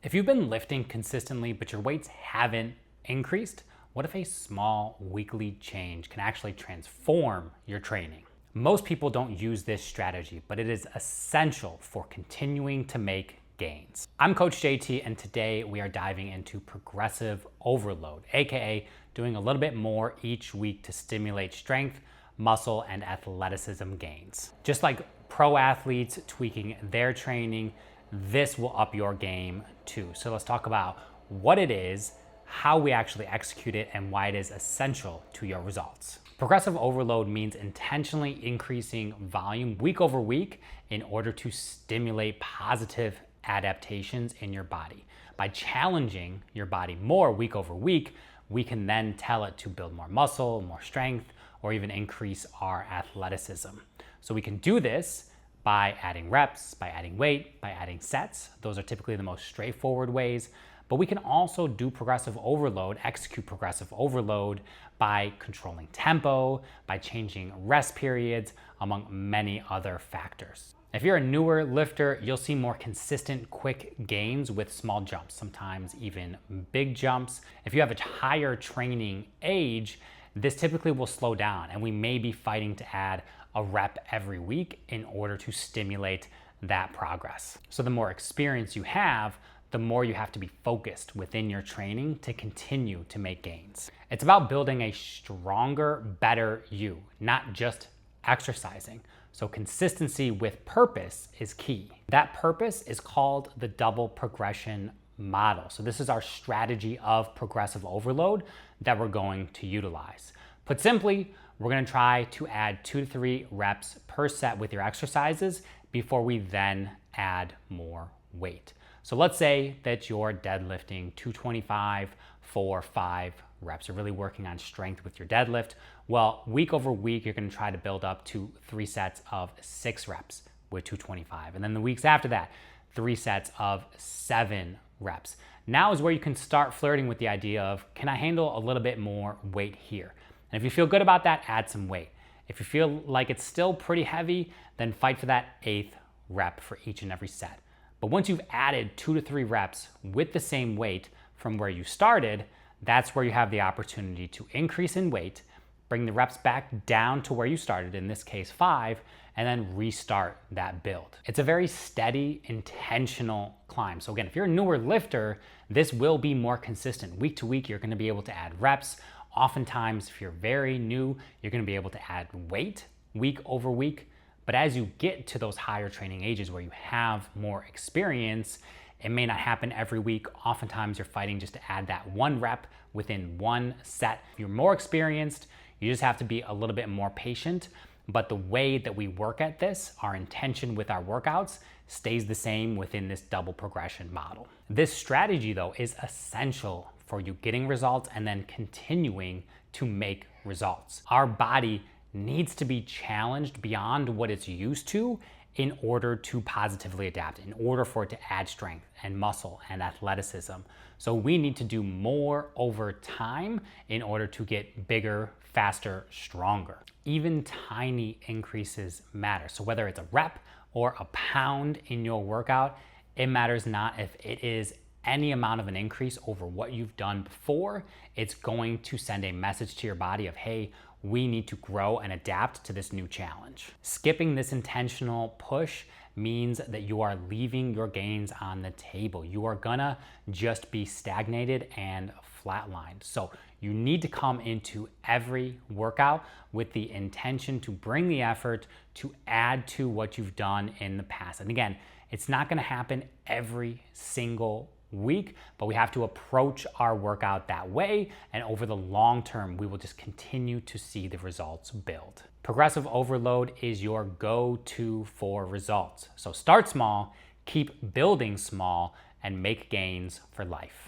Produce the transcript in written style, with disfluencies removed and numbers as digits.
If you've been lifting consistently but your weights haven't increased, what if a small weekly change can actually transform your training? Most people don't use this strategy, but it is essential for continuing to make gains. I'm Coach JT, and today we are diving into progressive overload, aka doing a little bit more each week to stimulate strength, muscle, and athleticism gains. Just like pro athletes tweaking their training, this will up your game too. So let's talk about what it is, how we actually execute it, and why it is essential to your results. Progressive overload means intentionally increasing volume week over week in order to stimulate positive adaptations in your body. By challenging your body more week over week, we can then tell it to build more muscle, more strength, or even increase our athleticism. So we can do this by adding reps, by adding weight, by adding sets. Those are typically the most straightforward ways. But we can also do progressive overload, execute progressive overload by controlling tempo, by changing rest periods, among many other factors. If you're a newer lifter, you'll see more consistent, quick gains with small jumps, sometimes even big jumps. If you have a higher training age, this typically will slow down, and we may be fighting to add a rep every week in order to stimulate that progress. So the more experience you have, the more you have to be focused within your training to continue to make gains. It's about building a stronger, better you, not just exercising. So consistency with purpose is key. That purpose is called the double progression model. So this is our strategy of progressive overload that we're going to utilize. Put simply, we're gonna try to add 2 to 3 reps per set with your exercises before we then add more weight. So let's say that you're deadlifting 225 for 5 reps. You're really working on strength with your deadlift. Well, week over week, you're gonna try to build up to 3 sets of 6 reps with 225. And then the weeks after that, 3 sets of 7 reps. Now is where you can start flirting with the idea of, can I handle a little bit more weight here? And if you feel good about that, add some weight. If you feel like it's still pretty heavy, then fight for that 8th rep for each and every set. But once you've added 2 to 3 reps with the same weight from where you started, that's where you have the opportunity to increase in weight, bring the reps back down to where you started, in this case 5, and then restart that build. It's a very steady, intentional climb. So again, if you're a newer lifter, this will be more consistent. Week to week, you're gonna be able to add reps. Oftentimes, if you're very new, you're gonna be able to add weight week over week. But as you get to those higher training ages where you have more experience, it may not happen every week. Oftentimes, you're fighting just to add that 1 rep within 1 set. If you're more experienced, you just have to be a little bit more patient. But the way that we work at this, our intention with our workouts, stays the same within this double progression model. This strategy, though, is essential for you getting results and then continuing to make results. Our body needs to be challenged beyond what it's used to in order to positively adapt, in order for it to add strength and muscle and athleticism. So we need to do more over time in order to get bigger, faster, stronger. Even tiny increases matter. So whether it's a rep or a pound in your workout, it matters not if it is any amount of an increase over what you've done before. It's going to send a message to your body of, hey, we need to grow and adapt to this new challenge. Skipping this intentional push means that you are leaving your gains on the table. You are gonna just be stagnated and flatlined. So you need to come into every workout with the intention to bring the effort to add to what you've done in the past. And again, it's not gonna happen every single week, but we have to approach our workout that way, and over the long term, we will just continue to see the results build. Progressive overload is your go-to for results. So start small, keep building small, and make gains for life.